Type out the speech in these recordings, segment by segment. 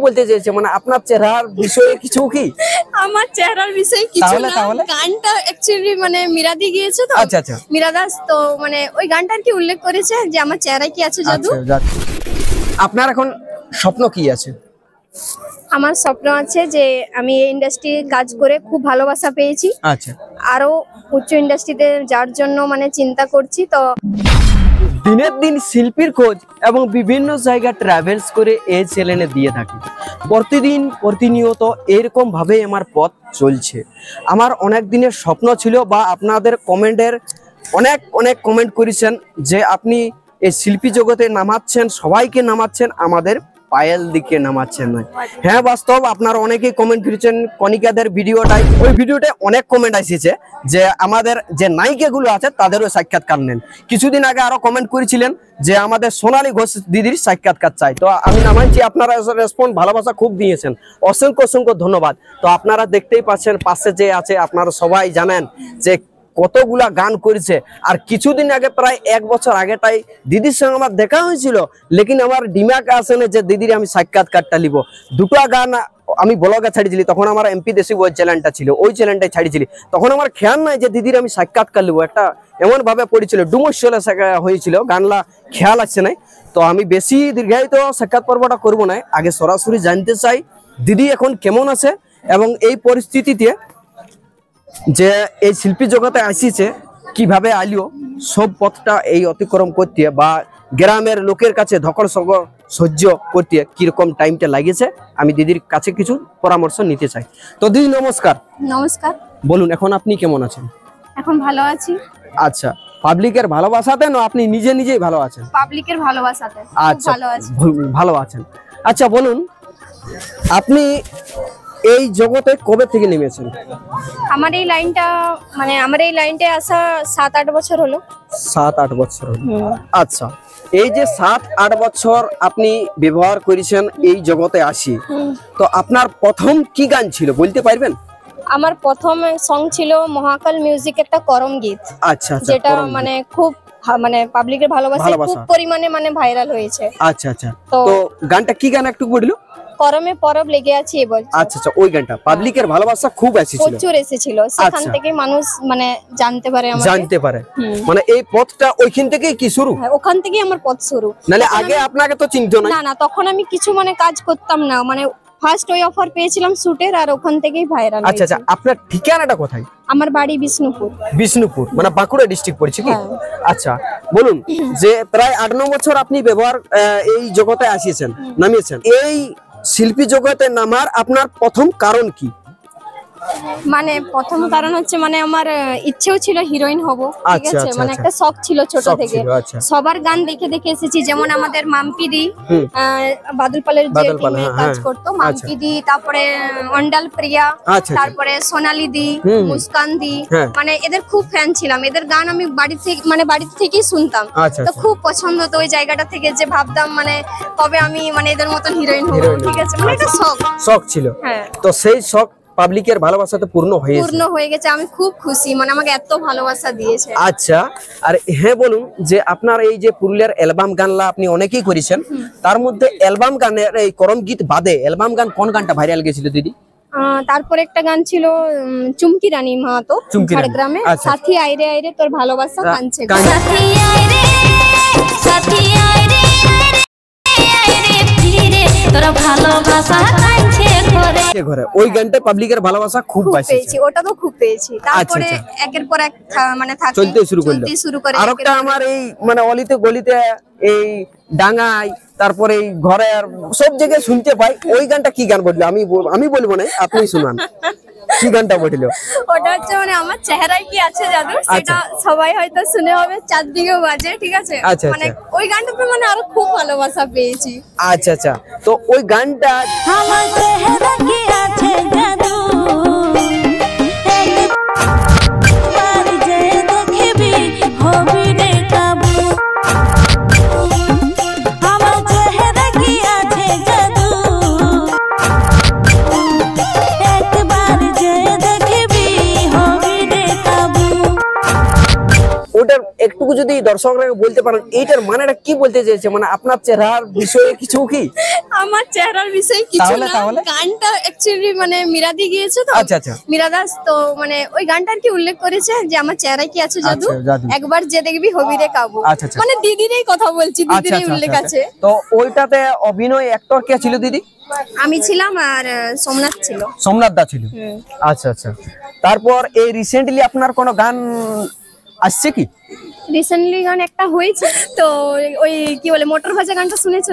বলতে চাইছে, মানে আপনার চেহারার বিষয়ে কিছু কি? আমার চেহারার বিষয়ে কিছু না, গানটা অ্যাকচুয়ালি মানে মিরাদি গিয়েছে তো। আচ্ছা আচ্ছা, মিরা দাস তো মানে ওই গানটার কি উল্লেখ করেছে যে আমার চেহারায় কি আছে জাদু। আপনার এখন স্বপ্ন কি আছে? আমার স্বপ্ন আছে যে আমি এই ইন্ডাস্ট্রি কাজ করে খুব ভালোবাসা পেয়েছি। আচ্ছা, আরো উচ্চ ইন্ডাস্ট্রিতে যার জন্য মানে চিন্তা করছি। তো দিনের দিন শিল্পীর খোঁজ এবং বিভিন্ন জায়গা ট্রাভেলস করে এই চ্যানেলে দিয়ে থাকি। প্রতিদিন প্রতিনিয়ত এরকম ভাবে আমার পথ চলছে। আমার অনেক দিনের স্বপ্ন ছিল, বা আপনাদের কমেন্টের অনেক অনেক কমেন্ট করেছেন যে আপনি এই শিল্পী জগতে নামাচ্ছেন, সবাইকে নামাচ্ছেন, আমাদের পায়েল দিকে নামাচ্ছেন না। হ্যাঁ, বাস্তব আপনারা অনেকেই কমেন্ট করেছেন কণিকাদের ভিডিওটাই, ওই ভিডিওতে অনেক কমেন্ট এসেছে যে আমাদের যে নায়িকাগুলো আছে তাদেরও সাক্ষাৎকার নেন। কিছুদিন আগে আরো কমেন্ট করেছিলেন যে আমাদের সোনালী ঘোষ দিদির সাক্ষাৎকার চাই। তো আমি নামাইছি, আপনারা রেসপন্স ভালোবাসা খুব দিয়েছেন, অসংখ্য অসংখ্য ধন্যবাদ। তো আপনারা দেখতেই পাচ্ছেন পাশে যে আছে, আপনারা সবাই জানেন যে কতগুলা গান করেছে। আর কিছুদিন আগে প্রায় 1 বছর আগেটাই দিদির সঙ্গে আমার দেখা হয়েছিল, লেকিন আমার ডিমাকে আসে না যে দিদির আমি সাক্ষাৎকারটা নিব। দুটো গান আমি ব্লগে ছাড়িয়েছিলি, তখন আমার এমপি দেশি ওই চ্যানেলটা ছিল, ওই চ্যানেলটাই ছাড়িয়েছিলি। তখন আমার খেয়াল নাই যে দিদির আমি সাক্ষাৎকার নিব, একটা এমন ভাবে পড়েছিল ডুমসলে হয়েছিল, গানলা খেয়াল আসছে না। তো আমি বেশি দীর্ঘায়িত সাক্ষাৎ পর্বটা করবো না, আগে সরাসরি জানতে চাই দিদি এখন কেমন আছে এবং এই পরিস্থিতিতে যে এই শিল্পী জগতে আসিছে কিভাবে আলিও, সব পথটা এই অতিক্রম করতে বা গ্রামের লোকের কাছে ধকড় সহ্য করতে কিরকম টাইমটা লাগিয়েছে, আমি দিদির কাছে কিছু পরামর্শ নিতে চাই। তো দিদি নমস্কার। নমস্কার। বলুন এখন আপনি কেমন আছেন? এখন ভালো আছি। আচ্ছা, পাবলিকের ভালোবাসাতে না আপনি নিজে নিজেই ভালো আছেন? পাবলিকের ভালোবাসাতে আচ্ছা, ভালো আছি। ভালো আছেন। আচ্ছা বলুন, আপনি এই জগতে কবে থেকে নেমেছেন? আমার এই লাইনটা আসা 7-8 বছর হলো। 7-8 বছর হলো। আচ্ছা, এই যে 7-8 বছর আপনি ব্যবহার করেছেন এই জগতে আসি, তো আপনার প্রথম কি গান ছিল বলতে পারবেন? আমার প্রথম সং ছিল মহাকাল মিউজিক একটা করম গীত। আচ্ছা আচ্ছা, যেটা মানে খুব মানে পাবলিকের ভালোবাসা খুব পরিমাণে মানে ভাইরাল হয়েছে। আচ্ছা আচ্ছা, তো গানটা কি গান একটু বললো? করমে পরব লেগে আছে বলছে। আচ্ছা আচ্ছা, ওই গানটা পাবলিকের ভালোবাসা খুব এসেছিল, প্রচুর এসেছিল, সেখান থেকে মানুষ মানে জানতে পারে আমাকে, জানতে পারে। মানে এই পথটা ওইখান থেকেই কি শুরু? হ্যাঁ, ওখান থেকেই আমার পথ শুরু। নালে আগে আপনাকে তো চিনতো না? না, তখন আমি কিছু মানে কাজ করতাম না, মানে ফার্স্ট ওই অফার পেয়েছিলাম শুটের, আর ওখান থেকেই ভাইরাল। আচ্ছা আচ্ছা, আপনার ঠিকানাটা কোথায়? আমার বাড়ি বিষ্ণুপুর। বিষ্ণুপুর মানে বাঁকুড়া ডিস্ট্রিক্ট পড়ছে কি? আচ্ছা বলুন, যে প্রায় 8-9 বছর আপনি ব্যবহার এই জগতে আসিয়েছেন, নামিয়েছেন, এই শিল্পী জগতে নামার আপনার প্রথম কারণ কি? মানে প্রথম কারণ হচ্ছে মানে আমার ইচ্ছেও ছিল হিরোইন হব, ঠিক আছে, মানে একটা শখ ছিল ছোট থেকে। সবার গান দেখে দেখে এসেছি, যেমন আমাদের মাম্পিদি, বাদল পালের যে টিমে কাজ করতো, মাম্পিদি, তারপরে অন্ডাল প্রিয়া, তারপরে সোনালি দি, মুস্কান দি, মানে এদের খুব ফ্যান ছিলাম। এদের গান আমি বাড়ি থেকেই শুনতাম, তো খুব পছন্দ হতো। ওই জায়গাটা থেকে যে ভাবতাম মানে কবে আমি মানে এদের মতন হিরোইন হব, ঠিক আছে, মানে একটা শখ ছিল। তো সেই শখ পাবলিকের ভালোবাসাতে পূর্ণ হয়ে গেছে। আমি খুব খুশি, মানে আমাকে এত ভালোবাসা দিয়েছে। আচ্ছা, আর হ্যাঁ বলুন, যে আপনার এই যে পুরুলিয়ার অ্যালবাম গানলা আপনি অনেকেই করেছেন, তার মধ্যে অ্যালবাম গানের এই করম গীত বাদে অ্যালবাম গান কোন গানটা ভাইরাল গেছিল দিদি? তারপর একটা গান ছিল চুমকি রানী মাহাতো, ঝাড়গ্রামে, সাথী আইরে আইরে তোর ভালোবাসা কাঁদছে, সাথী আইরে সাথী আইরে আইরে ফিরে তোর ভালোবাসা কাঁদছে ঘরে। ওই গানটা পাবলিকের ভালোবাসা খুব পেয়েছি, ওটা তো খুব পেয়েছি। তারপরে একের পর এক মানে চলতে শুরু করে। আর একটা আমার এই মানে অলিতে গলিতে এই ডাঙায়, তারপরে এই ঘরের সব জায়গায় শুনতে পাই। ওই গানটা কি গান বললো? আমি বলবো না, আপনি শুনান কি গানটা বললো। ওটা হচ্ছে মানে আমার চেহারায় কি আছে জাদু, সেটা সবাই হয়তো শুনে হবে, চারদিকে বাজে, ঠিক আছে, মানে ওই গানটাতে মানে আরো খুব ভালোবাসা পেয়েছি। আচ্ছা আচ্ছা, তো ওই গানটা আমার চেহারা কি আছে জাদু, একবার যে দেখবি হবি রে কাবু, আমার চেহারা কি আছে জাদু, একবার যে দেখবি হবি রে কাবু। ওটার একটু একটুকু যদি দর্শকরা বলতে পারেন এইটার মানেটা কি বলতে চাইছে, মানে আপনার চেহারার বিষয়ে কিছু কি? আমার চেহারার বিষয়ে কিছু না, গানটা অ্যাকচুয়ালি মানে মিরাদি গিয়েছে তো। আচ্ছা আচ্ছা, মিরাদাস তো মানে ওই গানটার কি উল্লেখ করেছে যে আমার চেহারায় কি আছে জাদু, একবার যে দেখবি হবি রে কাবু। মানে দিদিরই কথা বলছি, দিদিরই উল্লেখ আছে। তো ওইটাতে অভিনয় অ্যাক্টর কে ছিল দিদি? আমি ছিলাম আর সোমনাথ ছিল। সোমনাথ দা ছিল। আচ্ছা আচ্ছা, তারপর এই রিসেন্টলি আপনার কোনো গান আসছে কি? রিসেন্টলি গান একটা হয়েছে তো, ওই কি বলে মোটর ভাজা গানটা শুনেছো?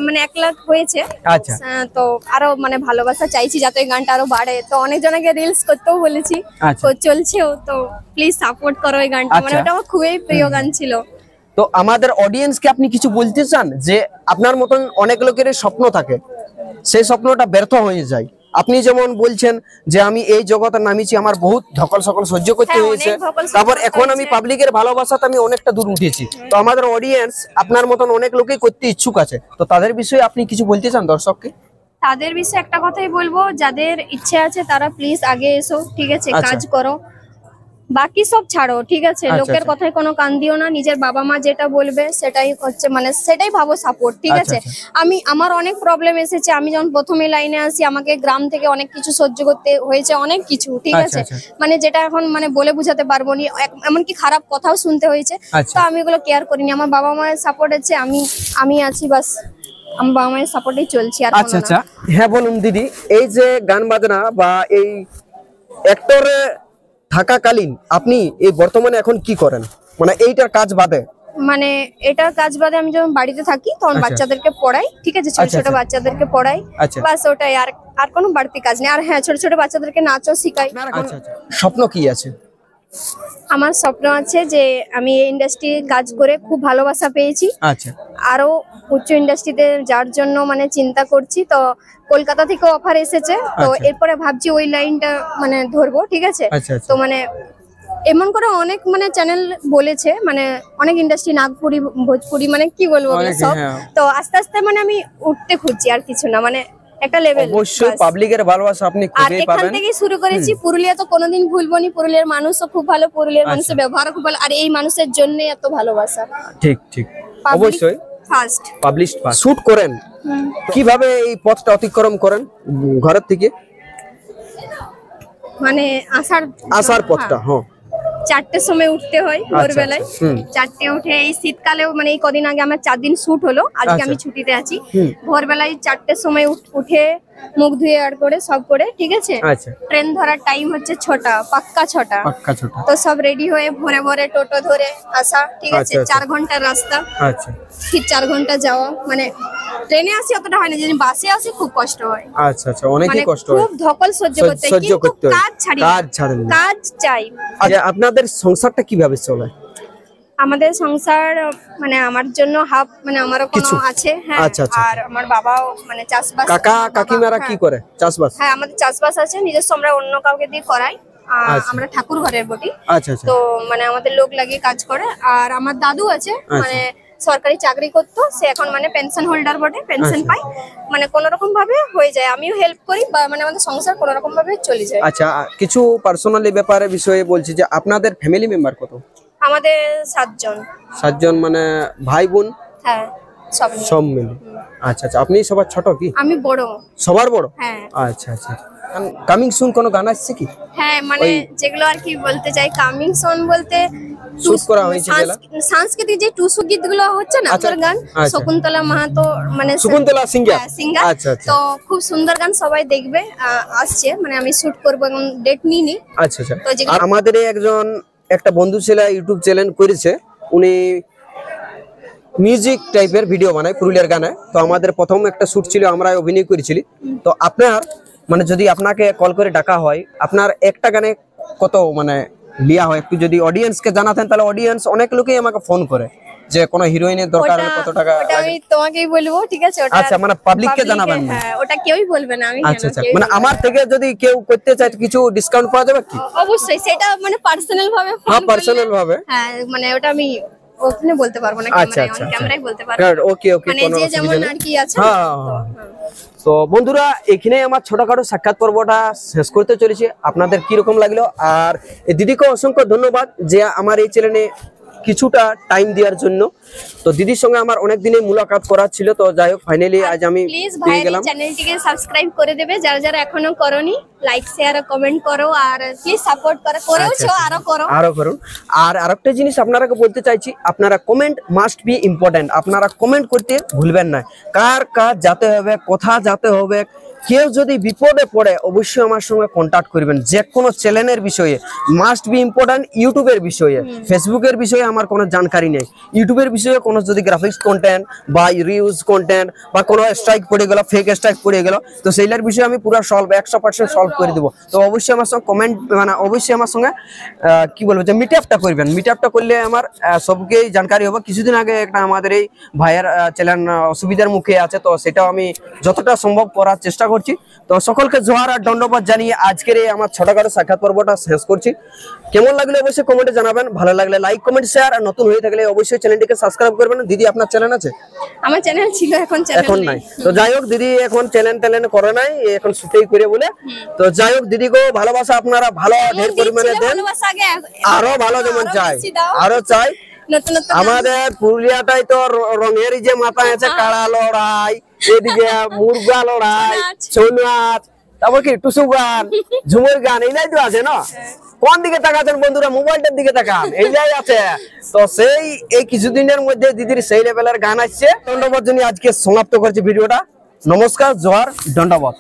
মানে 1 লাখ হয়েছে। আচ্ছা, তো আরো মানে ভালোবাসা চাইছি যাতে এই গানটা আরো বাড়ে। তো অনেক জনকে রিলস করতেও বলেছি, তো চলছেও। তো প্লিজ সাপোর্ট করো এই গানটা, মানে ওটা আমার খুবই প্রিয় গান ছিল। তো আমাদের অডিয়েন্সকে আপনি কিছু বলতে চান যে আপনার মতন অনেক লোকের স্বপ্ন থাকে, সেই স্বপ্নটা ব্যর্থ হয়ে যায়? আপনি যেমন বলছেন যে আমি এই জগতে নামিছি, আমার বহুত ধকল সকল সহ্য করতে হয়েছে, তারপর এখন আমি পাবলিকের ভালোবাসাতে আমি অনেকটা দূর উঠেছি। তো আমাদের অডিয়েন্স আপনার মতন অনেক লোকই করতে ইচ্ছুক আছে, তো তাদের বিষয়ে আপনি কিছু বলতে চান দর্শককে? তাদের বিষয়ে একটা কথাই বলবো, যাদের ইচ্ছে আছে তারা প্লিজ আগে এসো, ঠিক আছে, কাজ করো, বাকি সব ছাড়ো, ঠিক আছে। লোকের কথায় কোনো কান দিও না, নিজের বাবা মা যেটা বলবে সেটাই হচ্ছে, মানে সেটাই ভাবো সাপোর্ট, ঠিক আছে। আমার অনেক প্রবলেম এসেছে, আমি যখন প্রথমে লাইনে আসি আমাকে গ্রাম থেকে অনেক কিছু সহ্য করতে হয়েছে, অনেক কিছু, ঠিক আছে, মানে যেটা এখন মানে বলে বুঝাতে পারবো না, এমনকি খারাপ কথাও শুনতে হয়েছে। তো আমি এগুলো কেয়ার করিনি, আমার বাবা মায়ের সাপোর্ট আছে, আমি আছি, বাস আমার বাবা মায়ের সাপোর্টেই চলছি। আর আচ্ছা আচ্ছা, হ্যাঁ বলুন দিদি, এই যে গান বাজনা বা এই অ্যাক্টরে থাকাকালীন আপনি এই বর্তমানে এখন কি করেন, মানে এইটার কাজ বাদে? মানে এটার কাজ বাদে আমি যখন বাড়িতে থাকি তখন বাচ্চাদেরকে পড়াই, ঠিক আছে, ছোট ছোট বাচ্চাদেরকে পড়াই, বাস ওটাই। আর কোনো বাড়তি কাজ নেই। আর হ্যাঁ, ছোট ছোট বাচ্চাদেরকে নাচও শিখাই। স্বপ্ন কি আছে? আমার স্বপ্ন আছে যে আমি এই ইন্ডাস্ট্রি কাজ করে খুব ভালোবাসা পেয়েছি, আচ্ছা, আরো উচ্চ ইন্ডাস্ট্রিতে যার জন্য মানে চিন্তা করছি। তো কলকাতা থেকে অফার এসেছে, তো এরপরে ভাবছি ওই লাইনটা মানে ধরবো, ঠিক আছে। তো মানে এমন করে অনেক মানে চ্যানেল বলেছে, মানে অনেক ইন্ডাস্ট্রি, নাগপুরি, ভোজপুরি, মানে কি বলবো সব। তো আস্তে আস্তে মানে আমি উঠতে খুঁজছি, আর কিছু না, মানে একটা লেভেল। অবশ্যই পাবলিকের ভালোবাসা আপনি খুঁজেই পাবেন। এখান থেকেই শুরু করেছি, পুরুলিয়া তো কোনোদিন ভুলবো না, পুরুলিয়ার মানুষও খুব ভালো, পুরুলিয়ার মানুষের ব্যবহারও খুব ভালো, আর এই মানুষের জন্য এত ভালোবাসা। ঠিক ঠিক, অবশ্যই ফার্স্ট পাবলিশড ফার্স্ট। শুট করেন কিভাবে, এই পথটা অতিক্রম করেন ঘরের থেকে, মানে আসার পথটা? হ্যাঁ, 4টের সময় উঠতে হয় ভোরবেলায়, 4টে উঠে এই শীতকালেও মানে এই কদিন আগে আমার 4 দিন শুট হলো, আজকে আমি ছুটিতে আছি। ভোরবেলায় 4টের সময় উঠে মুখ ধুয়ে আর করে সব করে, ঠিক আছে। ট্রেন ধরার টাইম হচ্ছে 6টা, পাক্কা 6টা। তো সব রেডি হয়ে ভোরে ভোরে টোটো ধরে আসা, ঠিক আছে, 4 ঘন্টার রাস্তা, ঠিক 4 ঘন্টা যাওয়া। মানে ট্রেনে আসি অতটা হয় না, যদি বাসে আসি খুব কষ্ট হয়। আচ্ছা আচ্ছা, অনেকই কষ্ট হয়, খুব ধকল সহ্য করতে হয়, কিন্তু কাজ কাজ চাই। আচ্ছা, আপনাদের সংসারটা কিভাবে চলে? আমাদের সংসার মানে আমার জন্য হাফ, মানে আমারও কোনো আছে, হ্যাঁ। আর আমার বাবাও মানে চাষবাস। কাকা কাকিমারা কি করে? চাষবাস? হ্যাঁ, আমাদের চাষবাস আছে নিজস্ব, আমরা অন্য কাউকে দিয়ে করাই। আমরা ঠাকুর ঘরের বটি, তো মানে আমাদের লোক লাগিয়ে কাজ করে। আর আমার দাদু আছে, মানে সরকারি চাকরি করতো, সে এখন মানে পেনশন হোল্ডার বটে, পেনশন পাই, মানে কোনো রকম ভাবে হয়ে যায়। আমিও হেল্প করি, বা মানে আমাদের সংসার কোনো রকম ভাবে চলে যায়। আচ্ছা, কিছু পার্সোনালি ব্যাপারে বিষয়ে বলছি যে আপনাদের ফ্যামিলি মেম্বার কত? আমাদের 7 জন। 7 জন, মানে ভাই বোন? হ্যাঁ, সব মিলে। আচ্ছা আচ্ছা, আপনি সবার ছোট কি? আমি বড়। সবার বড়? হ্যাঁ। আচ্ছা আচ্ছা, কামিং সুন কোন গান আসছে কি? হ্যাঁ, মানে যেগুলো আর কি বলতে চাই, কামিং সুন বলতে শুট করা হয়েছে সাংস্কৃতিক যে টুসু গীতগুলো হচ্ছে না, ওর গান শকুন্তলা মাহাতো, মানে শকুন্তলা সিঙ্গার। আচ্ছা আচ্ছা, তো খুব সুন্দর গান, সবাই দেখবে, আসছে, মানে আমি শুট করব, এখন ডেট নিইনি। আচ্ছা আচ্ছা, আর আমাদের একজন একটা বন্ধু ছেলে ইউটিউব চ্যানেল করেছে, উনি মিউজিক টাইপের ভিডিও বানায় পুরুলিয়ার গানে। তো আমাদের প্রথম একটা শুট ছিল, আমরা অভিনয় করেছিলি। তো আপনার মানে যদি আপনাকে কল করে ডাকা হয়, আপনার একটা গানে কত মানে লিয়া হয়, একটু যদি অডিয়েন্সকে জানাতেন, তাহলে অডিয়েন্স অনেক লোকই আমাকে ফোন করে যে কোন হিরোইনের দরকার, কত টাকা। ওটা আমি তোমাকেই বলবো, ঠিক আছে। ওটা আচ্ছা, মানে পাবলিককে জানাবেন না? হ্যাঁ, ওটা কেউই বলবে না, আমি। আচ্ছা আচ্ছা, মানে আমার থেকে যদি কেউ করতে চায় কিছু ডিসকাউন্ট পাওয়া যাবে কি? অবশ্যই, সেটা মানে পার্সোনাল ভাবে। হ্যাঁ, পার্সোনাল ভাবে। হ্যাঁ, মানে ওটা আমি ওখানে বলতে পারবো না, ক্যামেরায় বলতে পারবো। ওকে ওকে, মানে যে যেমন আর কি আছে। তো বন্ধুরা, এখানে আমার ছোটখাটো সাক্ষাৎ পর্বটা শেষ করতে চলেছি। আপনাদের কি রকম লাগলো? আর দিদিকে অসংখ্য ধন্যবাদ যে আমার এই চ্যানেলে কিছুটা টাইম দেওয়ার জন্য। তো দিদির সঙ্গে আমার অনেক দিনই মুলাকাত করার ছিল, তো যাই হোক ফাইনালি আজ আমি প্লিজ পেয়ে ভাইয়ের গেলাম। চ্যানেলটিকে সাবস্ক্রাইব করে দেবে যারা যারা এখনো করনি, লাইক শেয়ার কমেন্ট করো আর প্লিজ সাপোর্ট করো, করেওছো আরো করো। আরো করুন। আর আরেকটা জিনিস আপনারাকে বলতে চাইছি, আপনারা কমেন্ট মাস্ট বি ইম্পর্টেন্ট, আপনারা কমেন্ট করতে ভুলবেন না। কার কাজ যেতে হবে, কোথা যেতে হবে, কেউ যদি বিপদে পড়ে অবশ্যই আমার সঙ্গে কন্ট্যাক্ট করবেন, যে কোনো চ্যানেলের বিষয়ে। মাস্ট বি ইম্পর্টেন্ট ইউটিউবের বিষয়ে, ফেসবুকের বিষয়ে আমার কোনো জানকারি নেই। ইউটিউবের বিষয়ে কোনো যদি গ্রাফিক্স কন্টেন্ট বা রিউজ কন্টেন্ট বা কোনো স্ট্রাইক পড়ে গেল, ফেক স্ট্রাইক পড়ে গেল, তো সেইটার বিষয়ে আমি পুরো সলভ 100% সলভ করে দেবো। তো অবশ্যই আমার সঙ্গে কমেন্ট মানে অবশ্যই আমার সঙ্গে কি বলবো যে মিট আপটা করবেন। মিট আপটা করলে আমার সবকেই জানকারি হবে। কিছুদিন আগে একটা আমাদের এই ভাইয়ের চ্যানেল অসুবিধার মুখে আছে, তো সেটাও আমি যতটা সম্ভব করার চেষ্টা করছি। তো সকলকে জোহার আর ধন্যবাদ জানিয়ে আজকের এই আমার ছোটখাটো সাক্ষাৎ পর্বটা শেষ করছি। কেমন লাগলে অবশ্যই কমেন্টে জানাবেন, ভালো লাগলে লাইক কমেন্ট শেয়ার, আর নতুন হয়ে থাকলে অবশ্যই চ্যানেলটিকে সাবস্ক্রাইব করবেন। দিদি আপনার চ্যানেল আছে? আমার চ্যানেল ছিল, এখন চ্যানেল এখন নাই। তো যাই হোক দিদি এখন চ্যানেল করে নাই, এখন শুটেই করে বলে। তো যাই হোক দিদিকে ভালোবাসা আপনারা ভালো ঢের পরিমাণে দেন, আরো ভালো যেমন চাই আরো চাই। নতুন নতুন আমাদের পুরুলিয়াটাই তো রঙের যে মাথায় আছে, কাড়া লড়াই, এদিকে মুরগা লড়াই, ছৌ নাচ, তারপর কি টুসু গান, ঝুমুর গান, এইটাই তো আছে না? কোন দিকে তাকাচ্ছেন বন্ধুরা? মোবাইলটার দিকে তাকান, এইটাই আছে। তো সেই এই কিছুদিনের মধ্যে দিদির সেই লেভেলের গান আসছে। ধন্যবাদ জানিয়ে আজকে সমাপ্ত করছি ভিডিওটা। নমস্কার, জোহার, ধন্যবাদ।